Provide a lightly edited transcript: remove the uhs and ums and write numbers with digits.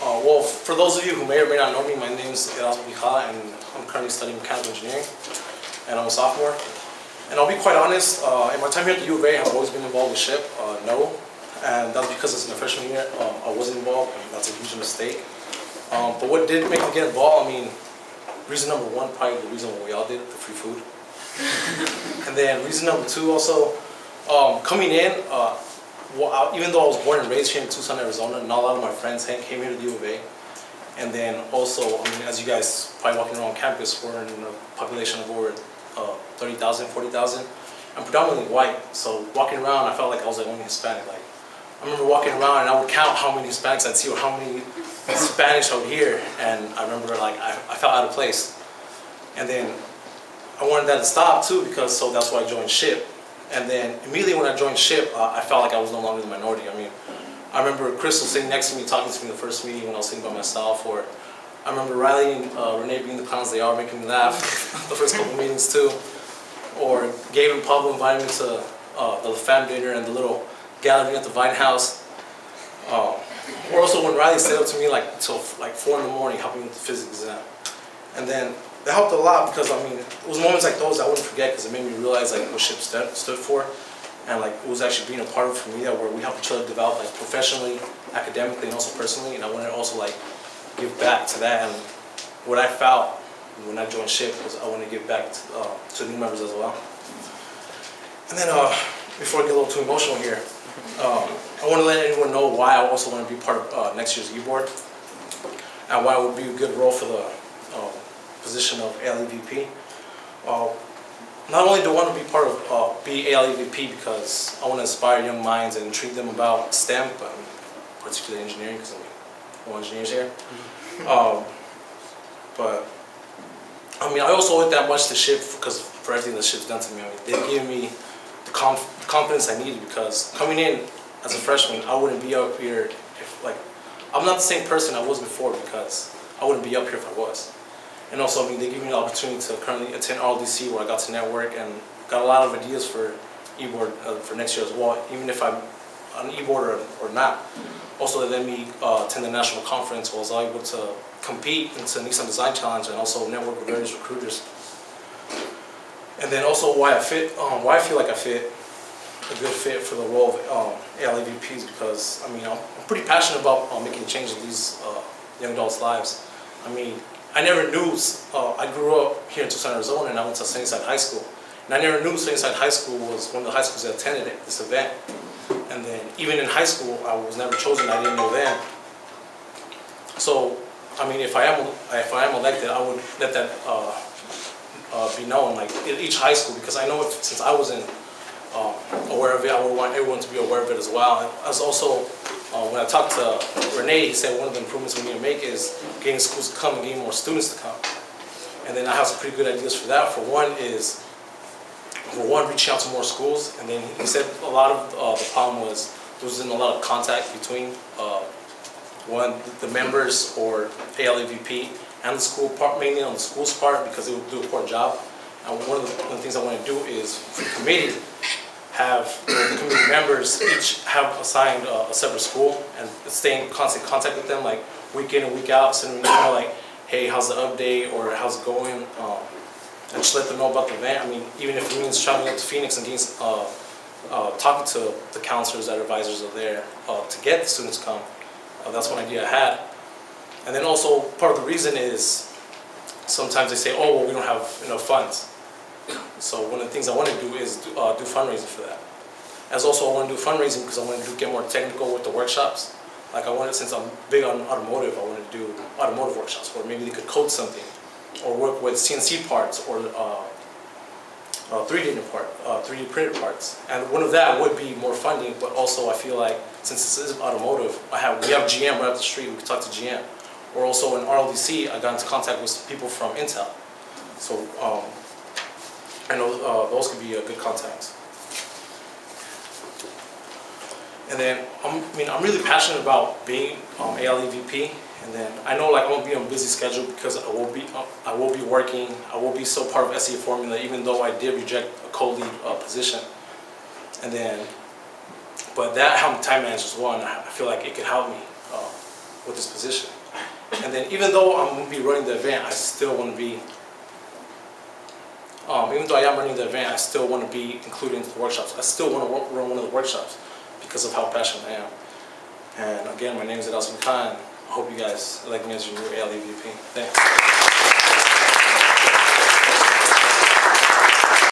Well, for those of you who may or may not know me, my name is Erasmo, and I'm currently studying mechanical engineering, and I'm a sophomore. And I'll be quite honest, in my time here at the U of A, I've always been involved with SHIP, no, and that's because it's my freshman year, I wasn't involved, and that's a huge mistake. But what did make me get involved, I mean, reason number one, probably the reason what we all did, the free food. And then reason number two also, coming in, well, even though I was born and raised here in Tucson, Arizona, not a lot of my friends came here to the U of A. And then also, I mean, as you guys probably walking around campus, we're in a population of over 30,000, 40,000. I'm predominantly white, so walking around, I felt like I was the only Hispanic. Like, I remember walking around and I would count how many Hispanics I'd see or how many Spanish I would hear, and I remember like I felt out of place. And then I wanted that to stop too, because so that's why I joined SHIP. And then immediately when I joined SHIP, I felt like I was no longer the minority. I mean, I remember Crystal sitting next to me, talking to me in the first meeting when I was sitting by myself, or I remember Riley and Renee being the clowns they are, making me laugh the first couple meetings too. Or Gabe and Pablo invited me to the fam dinner and the little gathering at the Vine House. Or also when Riley stayed up to me like till like 4 in the morning helping me with the physics exam. And then that helped a lot because, I mean, it was moments like those I wouldn't forget because it made me realize like what SHIP stood for, and like it was actually being a part of it for me, that where we help each other develop like professionally, academically, and also personally. And I wanted to also like give back to that, and what I felt when I joined SHIP was I wanted to give back to new members as well. And then before I get a little too emotional here, I want to let anyone know why I also want to be part of next year's e-board, and why it would be a good role for the position of ALEVP. Not only do I want to be part of be ALEVP because I want to inspire young minds and intrigue them about STEM, but particularly engineering, because I'm all engineers here. But I mean, I also owe it that much to SHIP because for everything that SHIP's done to me. I mean, they've given me the confidence I needed, because coming in as a freshman, I wouldn't be up here if, like, I'm not the same person I was before, because I wouldn't be up here if I was. And also, I mean, they gave me the opportunity to currently attend RLDC, where I got to network and got a lot of ideas for e-board for next year as well, even if I'm on e-board or not. Also, they let me attend the national conference, where I was able to compete into Nissan Design Challenge and also network with various recruiters. And then also why I feel like I fit a good fit for the role of ALEVPs, because I mean, I'm pretty passionate about making change in these young adults' lives. I mean, I never knew, I grew up here in Tucson, Arizona, and I went to Sunnyside High School. And I never knew Sunnyside High School was one of the high schools that attended this event. And then even in high school, I was never chosen, I didn't know then. So, I mean, if I am elected, I would let that be known, like in each high school, because I know it, since I wasn't aware of it, I would want everyone to be aware of it as well. And as also, when I talked to Renee, he said one of the improvements we need to make is getting schools to come and getting more students to come. And then I have some pretty good ideas for that. For one, reaching out to more schools. And then he said a lot of the problem was there wasn't a lot of contact between the members or ALEVP and the school part, mainly on the school's part, because they would do a poor job. And one of the things I want to do is, for the committee, have the committee members each have assigned a separate school and stay in constant contact with them, like week in and week out, sending them email like, hey, how's the update, or how's it going, and just let them know about the event. I mean, even if it means traveling up to Phoenix and getting, talking to the counselors that advisors are there to get the students to come. That's one idea I had. And then also, part of the reason is sometimes they say, oh, well, we don't have enough funds. So one of the things I want to do is do fundraising for that. As also, I want to do fundraising because I want to get more technical with the workshops. Like I wanted, since I'm big on automotive, I wanted to do automotive workshops where maybe they could code something, or work with CNC parts, or 3D printed parts. And one of that would be more funding, but also I feel like since this is automotive, we have GM right up the street, we could talk to GM. Or also in RLDC, I got into contact with people from Intel. So I know those could be good contacts. And then, I'm really passionate about being ALEVP. And then I know like I'm gonna be on a busy schedule because I will be working. I will be still part of SEA Formula, even though I did reject a co-lead position. And then, but that helped me time manage as well, and I feel like it could help me with this position. And then even though I'm going to be running the event, I still want to be, even though I am running the event, I still want to be included in the workshops. I still want to run one of the workshops because of how passionate I am. And again, my name is Erasmo, and I hope you guys elect me as your new ALE VP. Thanks.